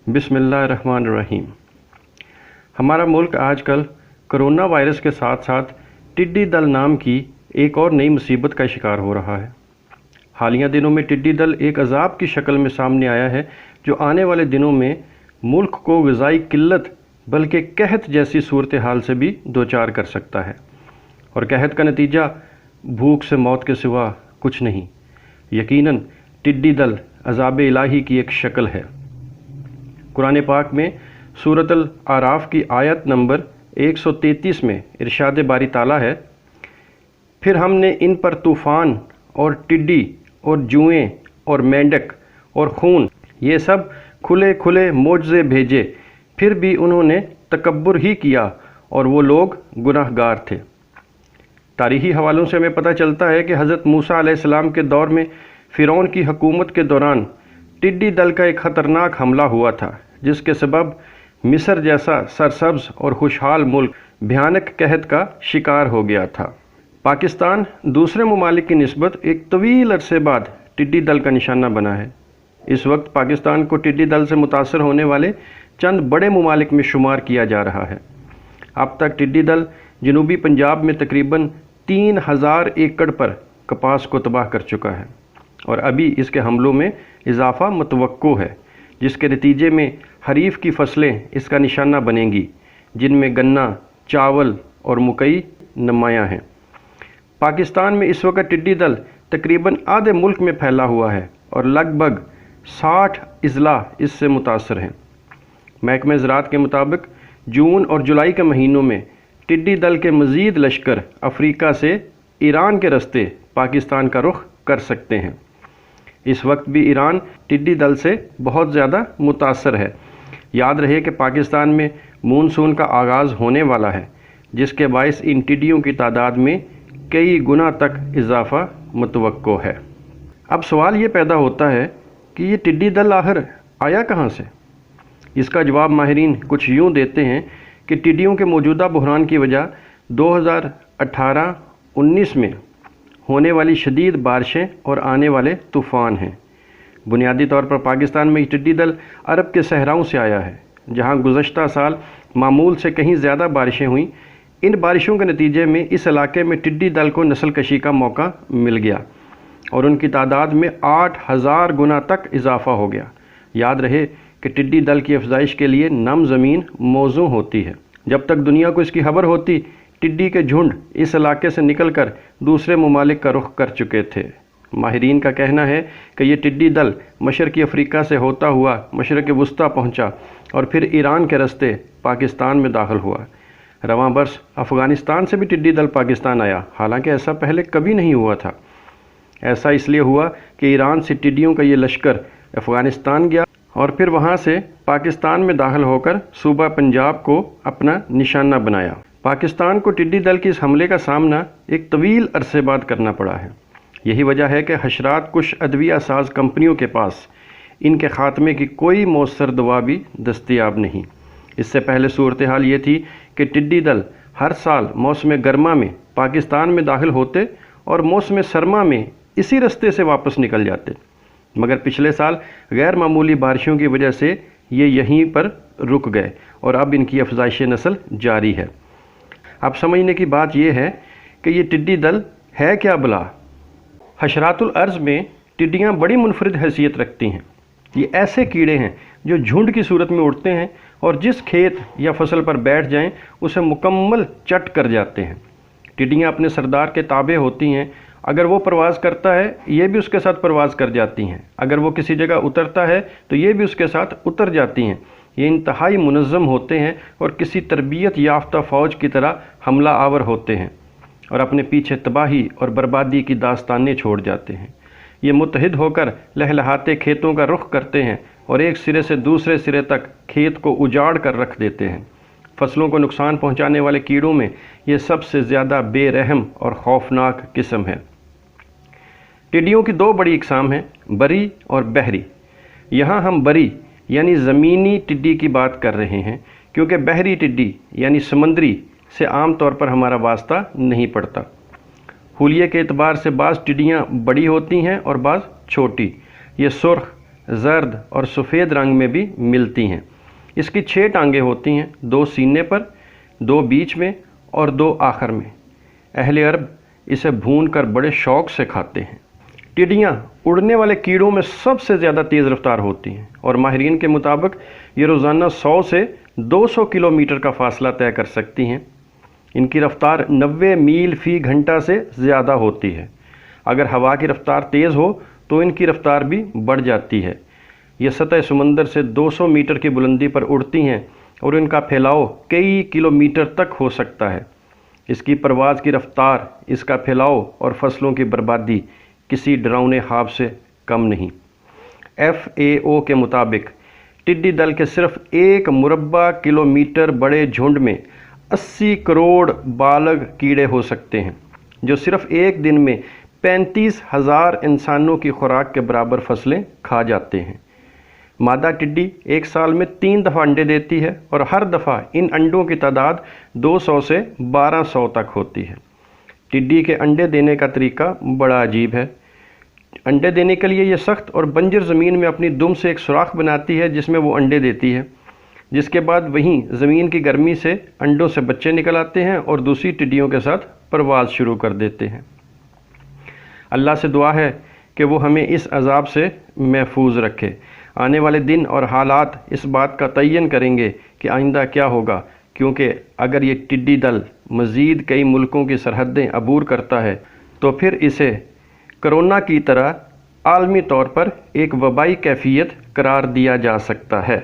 बिस्मिल्लाहिर्रहमानिर्रहीम। हमारा मुल्क आजकल कोरोना वायरस के साथ साथ टिड्डी दल नाम की एक और नई मुसीबत का शिकार हो रहा है। हालिया दिनों में टिड्डी दल एक अजाब की शक्ल में सामने आया है, जो आने वाले दिनों में मुल्क को ग़िज़ाई किल्लत बल्कि कहत जैसी सूरत हाल से भी दो चार कर सकता है। और कहत का नतीजा भूख से मौत के सिवा कुछ नहीं। यकीनन टिड्डी दल अज़ाब इलाही की एक शक्ल है। कुरान पाक में सूरत अल आराफ की आयत नंबर 133 में इरशाद बारी ताला है, फिर हमने इन पर तूफ़ान और टिड्डी और जुएँ और मेंढक और खून ये सब खुले खुले मोजज़े भेजे, फिर भी उन्होंने तकब्बुर ही किया और वो लोग गुनाहगार थे। तारीख़ी हवालों से हमें पता चलता है कि हज़रत मूसा अलैहिस्सलाम के दौर में फ़िरौन की हुकूमत के दौरान टिड्डी दल का एक ख़तरनाक हमला हुआ था, जिसके सबब मिस्र जैसा सरसब्ज़ और खुशहाल मुल्क भयानक कहत का शिकार हो गया था। पाकिस्तान दूसरे ममालिक की निस्बत एक तवील अरसे बाद टिड्डी दल का निशाना बना है। इस वक्त पाकिस्तान को टिड्डी दल से मुतासर होने वाले चंद बड़े ममालिक में शुमार किया जा रहा है। अब तक टिड्डी दल जनूबी पंजाब में तकरीबन 3000 एकड़ पर कपास को तबाह कर चुका है और अभी इसके हमलों में इजाफ़ा मुतवक्को है, जिसके नतीजे में हरीफ की फसलें इसका निशाना बनेंगी, जिनमें गन्ना, चावल और मकई नुमायाँ हैं। पाकिस्तान में इस वक्त टिड्डी दल तकरीबन आधे मुल्क में फैला हुआ है और लगभग 60 अजला इससे मुतासर हैं। महकमे ज़राअत के मुताबिक जून और जुलाई के महीनों में टिड्डी दल के मज़ीद लश्कर अफ्रीका से ईरान के रस्ते पाकिस्तान का रुख कर सकते हैं। इस वक्त भी ईरान टिड्डी दल से बहुत ज़्यादा मुतासर है। याद रहे कि पाकिस्तान में मानसून का आगाज़ होने वाला है, जिसके बायस इन टिड्डियों की तादाद में कई गुना तक इजाफ़ा मुतवक्को है। अब सवाल ये पैदा होता है कि ये टिड्डी दल आखिर आया कहाँ से? इसका जवाब माहिरीन कुछ यूँ देते हैं कि टिड्डियों के मौजूदा बहरान की वजह 2018-19 में होने वाली शदीद बारिशें और आने वाले तूफ़ान हैं। बुनियादी तौर पर पाकिस्तान में टिड्डी दल अरब के सहराओं से आया है, जहां गुज़श्ता साल मामूल से कहीं ज़्यादा बारिशें हुईं। इन बारिशों के नतीजे में इस इलाके में टिड्डी दल को नस्ल कशी का मौका मिल गया और उनकी तादाद में 8000 गुना तक इजाफ़ा हो गया। याद रहे कि टिड्डी दल की अफजाइश के लिए नम ज़मीन मौजू होती है। जब तक दुनिया को इसकी खबर होती, टिड्डी के झुंड इस इलाके से निकलकर दूसरे ममालिक का रुख कर चुके थे। माहिरीन का कहना है कि ये टिड्डी दल मशरक़ी अफ्रीका से होता हुआ मशरक़ वुस्ता पहुंचा और फिर ईरान के रस्ते पाकिस्तान में दाखिल हुआ। रवां बरस अफ़गानिस्तान से भी टिड्डी दल पाकिस्तान आया, हालांकि ऐसा पहले कभी नहीं हुआ था। ऐसा इसलिए हुआ कि ईरान से टिड्डियों का ये लश्कर अफ़गानिस्तान गया और फिर वहाँ से पाकिस्तान में दाखिल होकर सूबा पंजाब को अपना निशाना बनाया। पाकिस्तान को टिड्डी दल के इस हमले का सामना एक तवील अरसे बाद करना पड़ा है। यही वजह है कि हशरात कुछ अदविया साज कंपनियों के पास इनके ख़ात्मे की कोई मौसर दवा भी दस्तयाब नहीं। इससे पहले सूरत हाल ये थी कि टिड्डी दल हर साल मौसम गर्मा में पाकिस्तान में दाखिल होते और मौसम सरमा में इसी रास्ते से वापस निकल जाते, मगर पिछले साल गैर मामूली बारिशों की वजह से ये यहीं पर रुक गए और अब इनकी अफजाइश नस्ल जारी है। अब समझने की बात यह है कि ये टिड्डी दल है क्या भला? हशरातुल अर्ज़ में टिड्डियाँ बड़ी मुनफरिद हैसियत रखती हैं। ये ऐसे कीड़े हैं जो झुंड की सूरत में उड़ते हैं और जिस खेत या फसल पर बैठ जाएं उसे मुकम्मल चट कर जाते हैं। टिड्डियाँ अपने सरदार के ताबे होती हैं। अगर वो परवाज़ करता है, ये भी उसके साथ परवाज़ कर जाती हैं। अगर वो किसी जगह उतरता है तो ये भी उसके साथ उतर जाती हैं। ये इंतहाई मुनज़्ज़म होते हैं और किसी तरबियत याफ्ता फ़ौज की तरह हमला आवर होते हैं और अपने पीछे तबाही और बर्बादी की दास्तानें छोड़ जाते हैं। ये मुत्तहिद होकर लहलहाते खेतों का रुख करते हैं और एक सिरे से दूसरे सिरे तक खेत को उजाड़ कर रख देते हैं। फसलों को नुकसान पहुंचाने वाले कीड़ों में ये सबसे ज़्यादा बेरहम और खौफनाक किस्म है। टिड्डियों की दो बड़ी इकसाम हैं, बरी और बहरी। यहाँ हम बरी यानी ज़मीनी टिड्डी की बात कर रहे हैं, क्योंकि बहरी टिड्डी यानी समंदरी से आम तौर पर हमारा वास्ता नहीं पड़ता। हुलिये के एतबार से बाज़ टिड्डियाँ बड़ी होती हैं और बाज़ छोटी। ये सुर्ख, زرد اور سفید رنگ میں بھی ملتی ہیں۔ اس کی 6 ٹانگیں ہوتی ہیں، 2 سینے پر، 2 بیچ میں اور 2 آخر میں۔ اہل عرب اسے بھون کر بڑے شوق سے کھاتے ہیں۔ ٹڈیاں اڑنے والے کیڑوں میں سب سے زیادہ تیز رفتار ہوتی ہیں اور ماہرین کے مطابق یہ روزانہ 100 سے 200 کلومیٹر کا فاصلہ طے کر سکتی ہیں۔ ان کی رفتار 90 میل فی گھنٹہ سے زیادہ ہوتی ہے۔ اگر ہوا کی رفتار تیز ہو تو ان کی رفتار بھی بڑھ جاتی ہے۔ یہ سطح سمندر سے 200 میٹر کی بلندی پر اڑتی ہیں اور ان کا پھیلاؤ کئی کلومیٹر تک ہو سکتا ہے۔ اس کی پرواز کی رفتار، اس کا پھیلاؤ اور فصلوں کی بربادی کسی ڈراؤنے خواب سے کم نہیں۔ FAO کے مطابق ٹڈی دل کے صرف 1 مربع کلومیٹر بڑے جھنڈ میں 80 کروڑ بالغ کیڑے ہو سکتے ہیں، جو صرف ایک دن میں 35,000 انسانوں کی خوراک کے برابر فصلیں کھا جاتے ہیں۔ مادہ ٹڈی ایک سال میں 3 دفعہ انڈے دیتی ہے اور ہر دفعہ ان انڈوں کی تعداد 200 سے 1200 تک ہوتی ہے۔ ٹڈی کے انڈے دینے کا طریقہ بڑا عجیب ہے۔ انڈے دینے کے لیے یہ سخت اور بنجر زمین میں اپنی دم سے ایک سوراخ بناتی ہے جس میں وہ انڈے دیتی ہے، جس کے بعد وہیں زمین کی گرمی سے انڈوں سے بچے نکل آتے ہیں اور دوسری ٹڈیوں کے ساتھ پرواز شروع کر دیتے ہیں۔ اللہ سے دعا ہے کہ وہ ہمیں اس عذاب سے محفوظ رکھے۔ آنے والے دن اور حالات اس بات کا تعین کریں گے کہ آئندہ کیا ہوگا، کیونکہ اگر یہ ٹڈی دل مزید کئی ملکوں کی سرحدیں عبور کرتا ہے تو پھر اسے کرونا کی طرح عالمی طور پر ایک وبائی کیفیت قرار دیا جا سکتا ہے۔